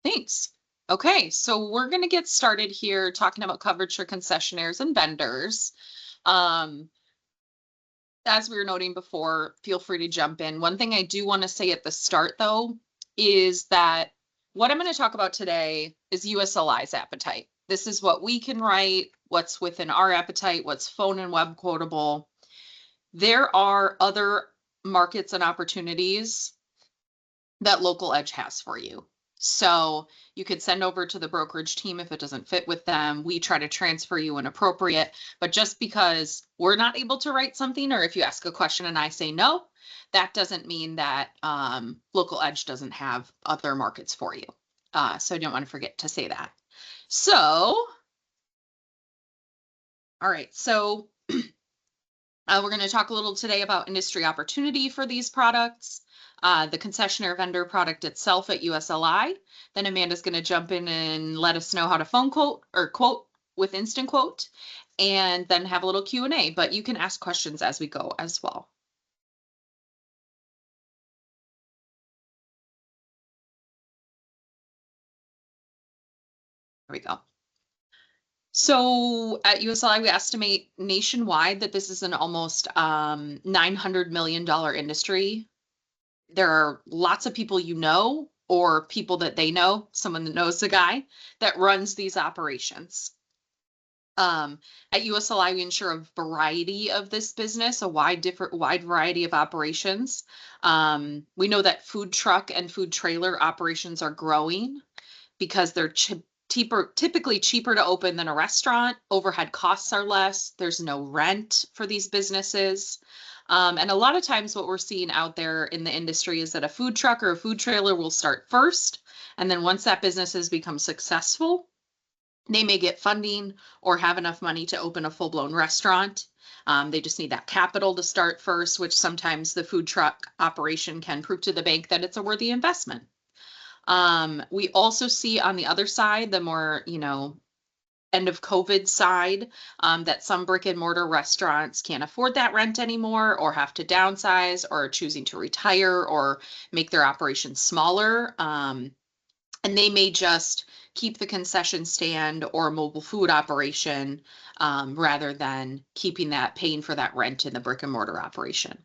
Thanks. Okay, so we're going to get started here talking about coverage for concessionaires and vendors. Um, as we were noting before, feel free to jump in. One thing I do want to say at the start, though, is that what I'm going to talk about today is USLI's appetite. This is what we can write, what's within our appetite, what's phone and web quotable. There are other markets and opportunities that LocalEdge has for you. So you could send over to the brokerage team if it doesn't fit with them. We try to transfer you when appropriate, but just because we're not able to write something, or if you ask a question and I say no, that doesn't mean that LocalEdge doesn't have other markets for you. So I don't want to forget to say that. So, all right, so we're going to talk a little today about industry opportunity for these products, the concessionaire vendor product itself at USLI. Then Amanda's going to jump in and let us know how to phone quote or quote with instant quote, and then have a little Q&A, but you can ask questions as we go as well. There we go. So at USLI, we estimate nationwide that this is an almost $900 million industry. There are lots of people you know, or people that they know, someone that knows the guy that runs these operations. At USLI, we ensure a variety of this business, a wide variety of operations. We know that food truck and food trailer operations are growing because they're typically cheaper to open than a restaurant. Overhead costs are less. There's no rent for these businesses. And a lot of times what we're seeing out there in the industry is that a food truck or a food trailer will start first. And then once that business has become successful, they may get funding or have enough money to open a full-blown restaurant. They just need that capital to start first, which sometimes the food truck operation can prove to the bank that it's a worthy investment. We also see on the other side, the more, end of COVID side, that some brick and mortar restaurants can't afford that rent anymore, or have to downsize, or are choosing to retire or make their operations smaller. And they may just keep the concession stand or mobile food operation rather than paying for that rent in the brick and mortar operation.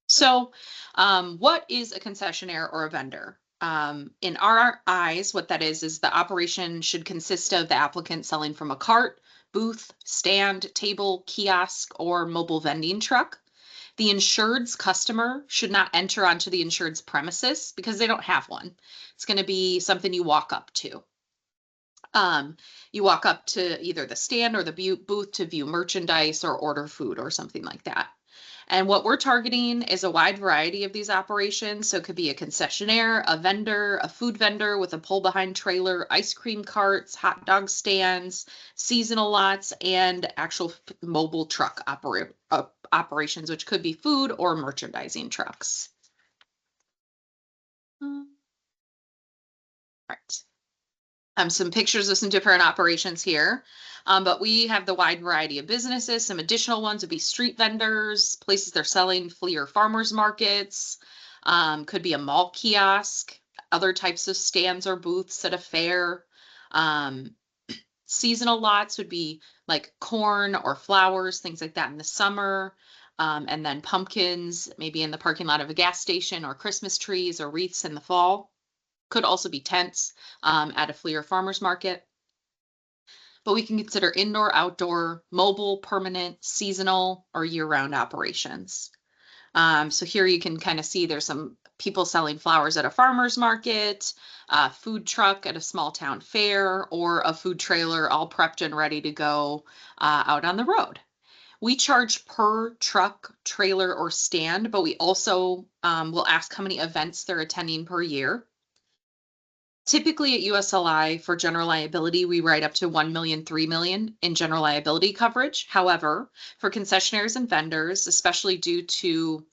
So what is a concessionaire or a vendor? In our eyes, what that is the operation should consist of the applicant selling from a cart, booth, stand, table, kiosk, or mobile vending truck. The insured's customer should not enter onto the insured's premises because they don't have one. It's going to be something you walk up to. You walk up to either the stand or the booth to view merchandise or order food or something like that. And what we're targeting is a wide variety of these operations. So it could be a concessionaire, a vendor, a food vendor with a pull-behind trailer, ice cream carts, hot dog stands, seasonal lots, and actual mobile truck operations, which could be food or merchandising trucks. All right. Some pictures of some different operations here. But we have the wide variety of businesses. Some additional ones would be street vendors, places they're selling flea or farmers markets, could be a mall kiosk, other types of stands or booths at a fair. Seasonal lots would be like corn or flowers, things like that in the summer. And then pumpkins, maybe in the parking lot of a gas station, or Christmas trees or wreaths in the fall. Could also be tents at a flea or farmer's market. But we can consider indoor, outdoor, mobile, permanent, seasonal, or year-round operations. So here you can kind of see there's some people selling flowers at a farmer's market, a food truck at a small town fair, or a food trailer all prepped and ready to go out on the road. We charge per truck, trailer, or stand, but we also will ask how many events they're attending per year. Typically at USLI for general liability, we write up to 1 million, 3 million in general liability coverage. However, for concessionaires and vendors, especially due to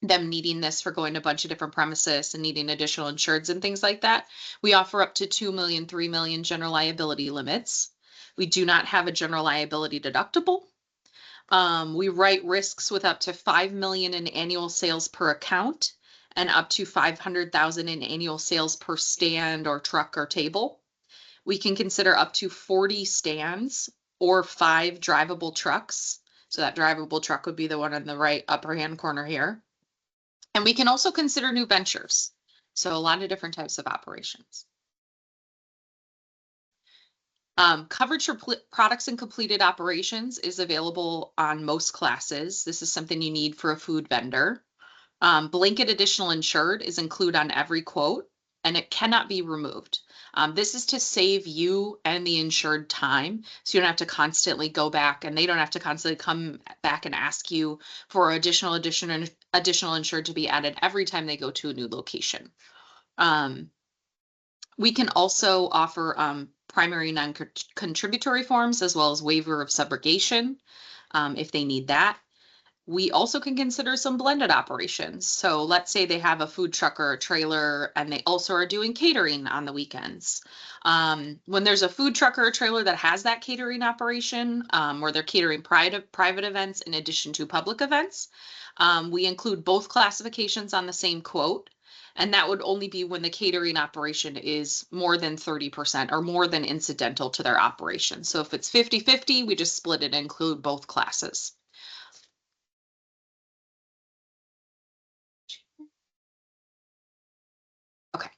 them needing this for going to a bunch of different premises and needing additional insureds and things like that, we offer up to 2 million, 3 million general liability limits. We do not have a general liability deductible. We write risks with up to 5 million in annual sales per account. and up to 500,000 in annual sales per stand or truck or table. We can consider up to 40 stands or 5 drivable trucks. So that drivable truck would be the one in the right upper hand corner here. And we can also consider new ventures. So a lot of different types of operations. Coverage for products and completed operations is available on most classes. This is something you need for a food vendor. Blanket additional insured is included on every quote, and it cannot be removed. This is to save you and the insured time, so you don't have to constantly go back, and they don't have to constantly come back and ask you for additional insured to be added every time they go to a new location. We can also offer primary non-contributory forms as well as waiver of subrogation if they need that. We also can consider some blended operations. So let's say they have a food truck or a trailer and they also are doing catering on the weekends. When there's a food truck or a trailer that has that catering operation where they're catering private events in addition to public events, we include both classifications on the same quote. And that would only be when the catering operation is more than 30% or more than incidental to their operation. So if it's 50-50, we just split it and include both classes. Okay.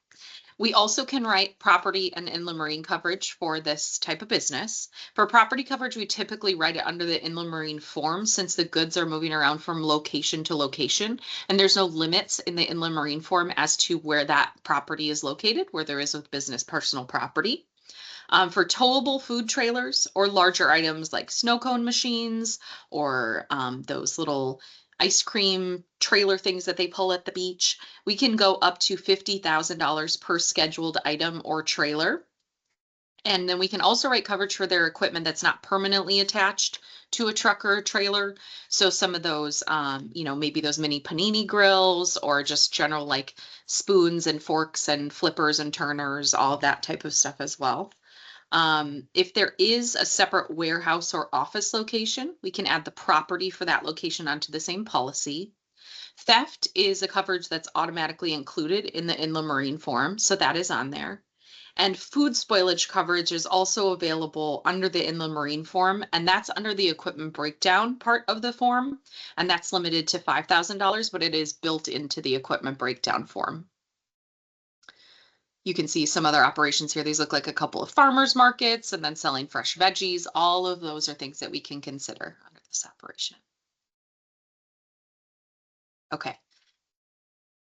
We also can write property and inland marine coverage for this type of business. For property coverage, we typically write it under the inland marine form since the goods are moving around from location to location, and there's no limits in the inland marine form as to where that property is located, where there is with business personal property. For towable food trailers or larger items like snow cone machines or those little ice cream trailer things that they pull at the beach, we can go up to $50,000 per scheduled item or trailer. And then we can also write coverage for their equipment that's not permanently attached to a truck or a trailer. So some of those, maybe those mini panini grills or just general like spoons and forks and flippers and turners, all that type of stuff as well. If there is a separate warehouse or office location, we can add the property for that location onto the same policy. Theft is a coverage that's automatically included in the inland marine form, so that is on there. And food spoilage coverage is also available under the inland marine form, and that's under the equipment breakdown part of the form, and that's limited to $5,000, but it is built into the equipment breakdown form. You can see some other operations here. These look like a couple of farmers markets and then selling fresh veggies. All of those are things that we can consider under this operation. Okay.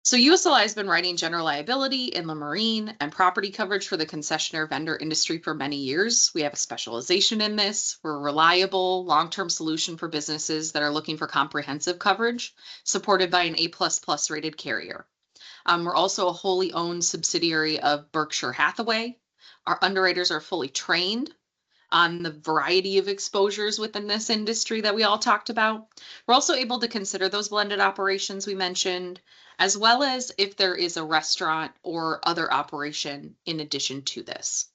So USLI has been writing general liability, inland marine, and property coverage for the concessionaire vendor industry for many years. We have a specialization in this. We're a reliable, long-term solution for businesses that are looking for comprehensive coverage, supported by an A++ rated carrier. We're also a wholly owned subsidiary of Berkshire Hathaway. Our underwriters are fully trained on the variety of exposures within this industry that we all talked about. We're also able to consider those blended operations we mentioned, as well as if there is a restaurant or other operation in addition to this.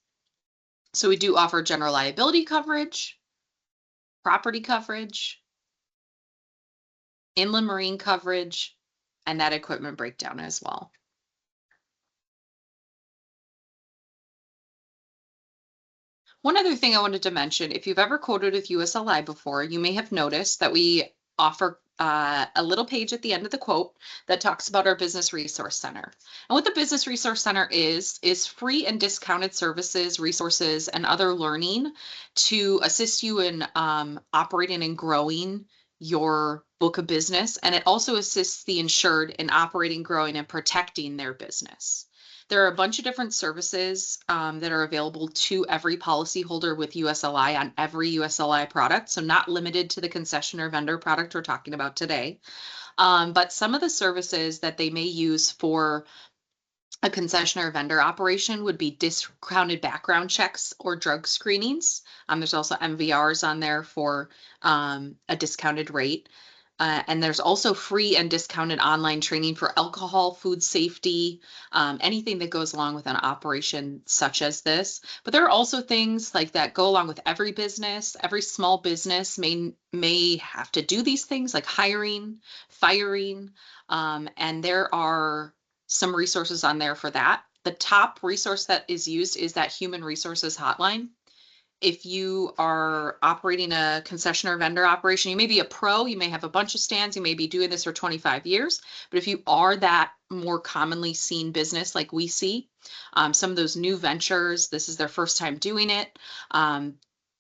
So we do offer general liability coverage, property coverage, inland marine coverage, and that equipment breakdown as well. One other thing I wanted to mention, if you've ever quoted with USLI before, you may have noticed that we offer a little page at the end of the quote that talks about our Business Resource Center. And what the Business Resource Center is free and discounted services, resources, and other learning to assist you in operating and growing your book of business. And it also assists the insured in operating, growing, and protecting their business. There are a bunch of different services that are available to every policyholder with USLI on every USLI product, so not limited to the concessionaire vendor product we're talking about today. But some of the services that they may use for a concessionaire vendor operation would be discounted background checks or drug screenings. There's also MVRs on there for a discounted rate. And there's also free and discounted online training for alcohol, food safety, anything that goes along with an operation such as this. But there are also things like that go along with every business. Every small business may have to do these things like hiring, firing, and there are some resources on there for that. The top resource that is used is that human resources hotline. If you are operating a concessionaire vendor operation, you may be a pro, you may have a bunch of stands, you may be doing this for 25 years, but if you are that more commonly seen business like we see, some of those new ventures, this is their first time doing it.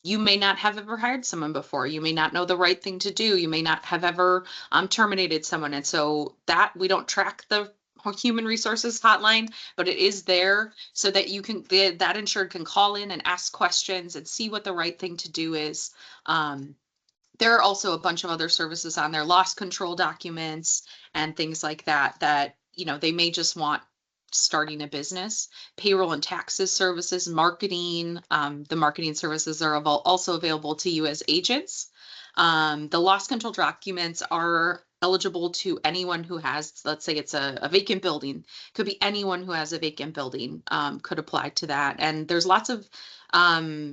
You may not have ever hired someone before. You may not know the right thing to do. You may not have ever terminated someone. And so that we don't track the human resources hotline, but it is there so that you can, that insured can call in and ask questions and see what the right thing to do is. There are also a bunch of other services on there, loss control documents and things like that, that, they may just want starting a business, payroll and taxes services, marketing. The marketing services are also available to you as agents. The loss control documents are eligible to anyone who has, let's say it's a vacant building, could be anyone who has a vacant building, could apply to that. And there's lots of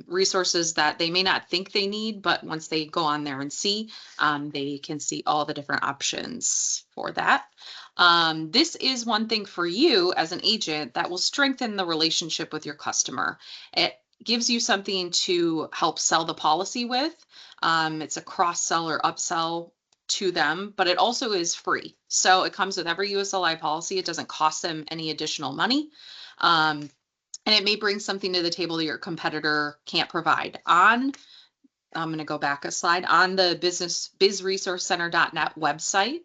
resources that they may not think they need, but once they go on there and see, they can see all the different options for that. This is one thing for you as an agent that will strengthen the relationship with your customer. It gives you something to help sell the policy with. It's a cross-sell or upsell to them, but it also is free. So it comes with every USLI policy. It doesn't cost them any additional money. And it may bring something to the table that your competitor can't provide. I'm going to go back a slide. On the bizresourcecenter.net website,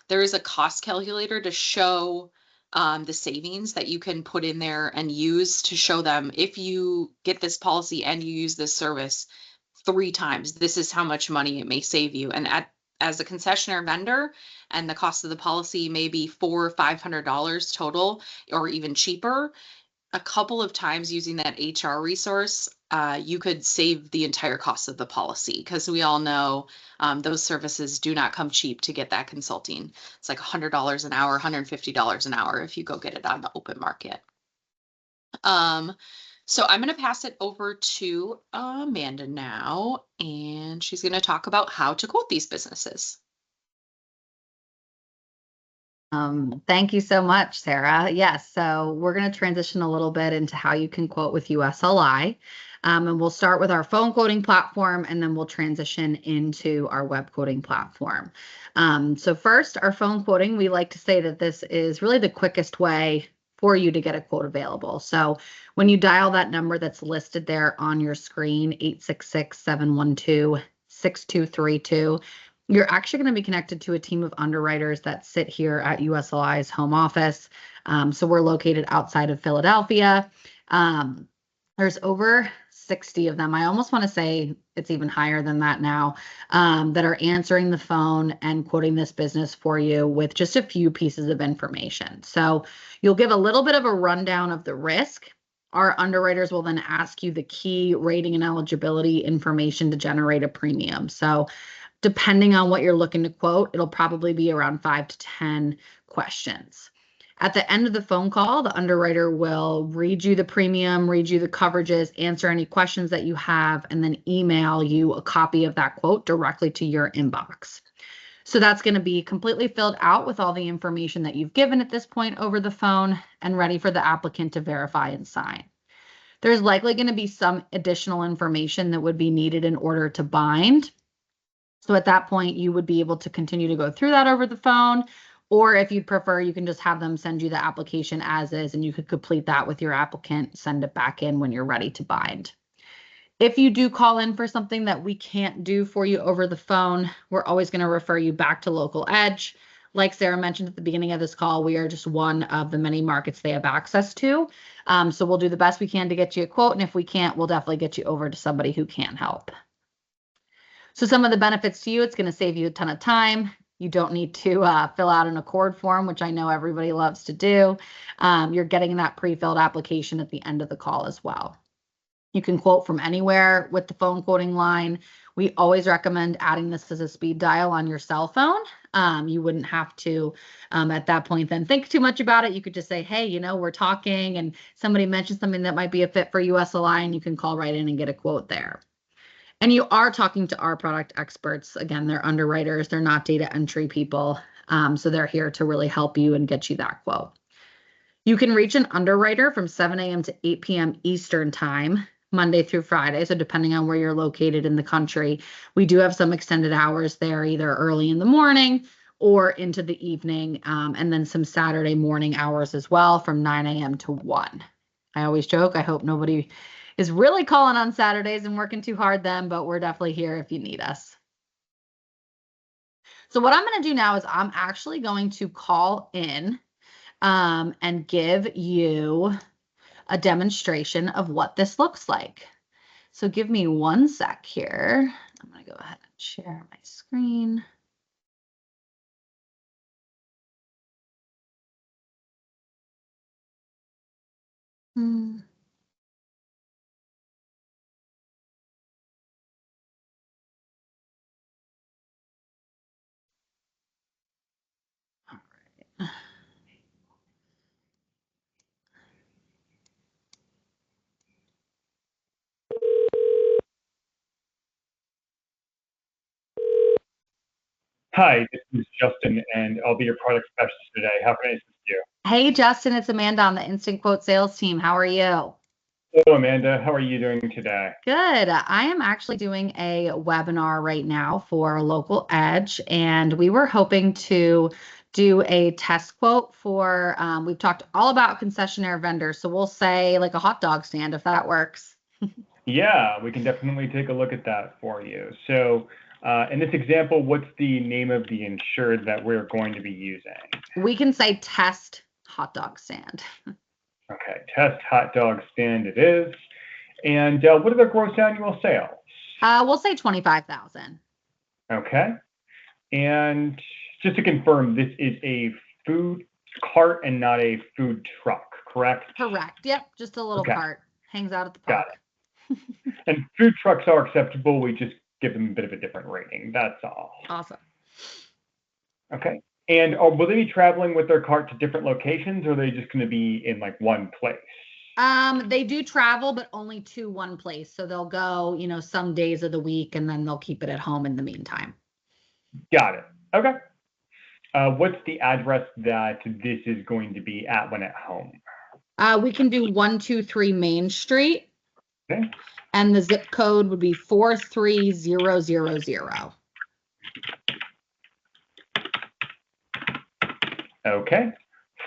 there is a cost calculator to show the savings that you can put in there and use to show them, if you get this policy and you use this service 3 times, this is how much money it may save you. And as a concessionaire vendor, and the cost of the policy may be $400 or $500 total, or even cheaper, a couple of times using that HR resource, you could save the entire cost of the policy, because we all know those services do not come cheap to get that consulting. It's like $100 an hour, $150 an hour if you go get it on the open market. So I'm going to pass it over to Amanda now, and she's going to talk about how to quote these businesses. Thank you so much, Sarah. Yes, so we're going to transition a little bit into how you can quote with USLI. And we'll start with our phone quoting platform, and then we'll transition into our web quoting platform. So first, our phone quoting, we like to say that this is really the quickest way for you to get a quote available. So when you dial that number that's listed there on your screen, 866-712-6232, you're actually going to be connected to a team of underwriters that sit here at USLI's home office. So we're located outside of Philadelphia. There's over 60 of them. I almost want to say it's even higher than that now, that are answering the phone and quoting this business for you with just a few pieces of information. So you'll give a little bit of a rundown of the risk. Our underwriters will then ask you the key rating and eligibility information to generate a premium. So depending on what you're looking to quote, it'll probably be around 5 to 10 questions. At the end of the phone call, the underwriter will read you the premium, read you the coverages, answer any questions that you have, and then email you a copy of that quote directly to your inbox. So that's going to be completely filled out with all the information that you've given at this point over the phone and ready for the applicant to verify and sign. There's likely going to be some additional information that would be needed in order to bind. So at that point, you would be able to continue to go through that over the phone, or if you'd prefer, you can just have them send you the application as is, and you could complete that with your applicant, send it back in when you're ready to bind. If you do call in for something that we can't do for you over the phone, we're always going to refer you back to LocalEdge. Like Sarah mentioned at the beginning of this call, we are just one of the many markets they have access to. So we'll do the best we can to get you a quote, and if we can't, we'll definitely get you over to somebody who can help. So some of the benefits to you, it's going to save you a ton of time. You don't need to fill out an Accord form, which I know everybody loves to do. You're getting that pre-filled application at the end of the call as well. You can quote from anywhere with the phone quoting line. We always recommend adding this as a speed dial on your cell phone. You wouldn't have to, at that point, then think too much about it. You could just say, hey, we're talking and somebody mentioned something that might be a fit for USLI, and you can call right in and get a quote there. And you are talking to our product experts. Again, they're underwriters. They're not data entry people. So they're here to really help you and get you that quote. You can reach an underwriter from 7 a.m. to 8 p.m. Eastern time, Monday through Friday. So depending on where you're located in the country, we do have some extended hours there, either early in the morning or into the evening, and then some Saturday morning hours as well from 9 a.m. to 1. I always joke, I hope nobody is really calling on Saturdays and working too hard then, but we're definitely here if you need us. So what I'm going to do now is I'm actually going to call in and give you a demonstration of what this looks like. So give me 1 sec here. I'm going to go ahead and share my screen. All right. Hi, this is Justin, and I'll be your product specialist today. How can I assist you? Hey, Justin, it's Amanda on the Instant Quote sales team. How are you? Hello, Amanda. How are you doing today? Good. I am actually doing a webinar right now for LocalEdge, and we were hoping to do a test quote for, we've talked all about concessionaire vendors, so we'll say like a hot dog stand if that works. Yeah, we can definitely take a look at that for you. So, in this example, what's the name of the insured that we're going to be using? We can say test hot dog stand. Okay, test hot dog stand it is. And what are the gross annual sales? We'll say 25,000. Okay. And just to confirm, this is a food cart and not a food truck, correct? Correct. Yep, just a little cart. Hangs out at the Got park. it. And food trucks are acceptable. We just give them a bit of a different rating. That's all. Awesome. Okay. And will they be traveling with their cart to different locations, or are they just going to be in like one place? They do travel, but only to one place. So they'll go, some days of the week, and then they'll keep it at home in the meantime. Got it. Okay. What's the address that this is going to be at when at home? We can do 123 Main Street. Okay. And the zip code would be 43000. Okay.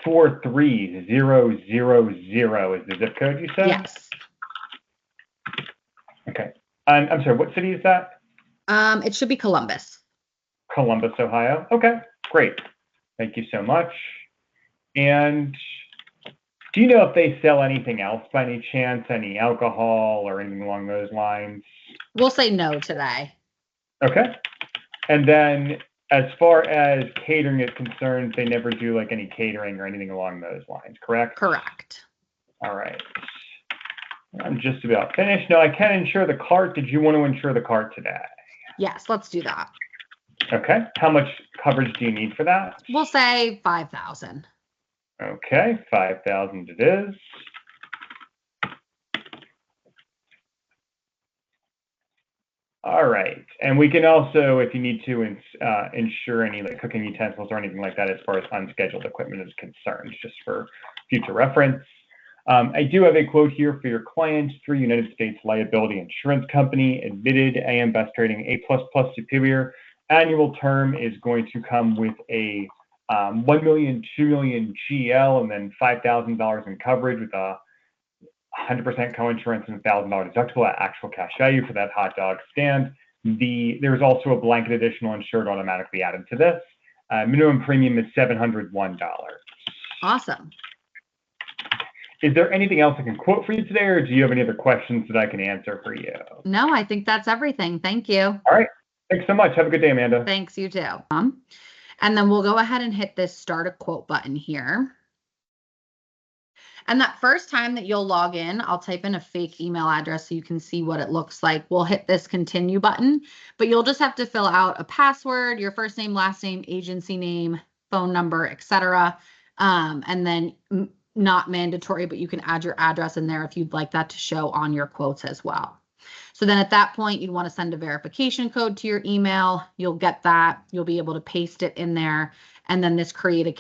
43000 is the zip code you said? Yes. Okay. I'm sorry, what city is that? It should be Columbus. Columbus, Ohio. Okay, great. Thank you so much. And do you know if they sell anything else by any chance, any alcohol or anything along those lines? We'll say no today. Okay. And then as far as catering is concerned, they never do like any catering or anything along those lines, correct? Correct. All right. I'm just about finished. Now I can insure the cart. Did you want to insure the cart today? Yes, let's do that. Okay. How much coverage do you need for that? We'll say 5,000. Okay, 5,000 it is. All right, and we can also, if you need to, insure any like cooking utensils or anything like that as far as unscheduled equipment is concerned, just for future reference. I do have a quote here for your client through United States Liability Insurance Company, admitted AM Best Rating A++ Superior. Annual term is going to come with a 1 million, 2 million GL, and then $5,000 in coverage with a 100% coinsurance and $1,000 deductible at actual cash value for that hot dog stand. There's also a blanket additional insured automatically added to this. Minimum premium is $701. Awesome. Is there anything else I can quote for you today, or do you have any other questions that I can answer for you? No, I think that's everything. Thank you. All right. Thanks so much. Have a good day, Amanda. Thanks, you too. And then we'll go ahead and hit this start a quote button here. And that first time that you'll log in, I'll type in a fake email address so you can see what it looks like. We'll hit this continue button, but you'll just have to fill out a password, your first name, last name, agency name, phone number, etc. And then not mandatory, but you can add your address in there if you'd like that to show on your quotes as well. So then at that point, you'd want to send a verification code to your email. You'll get that. You'll be able to paste it in there. And then this create a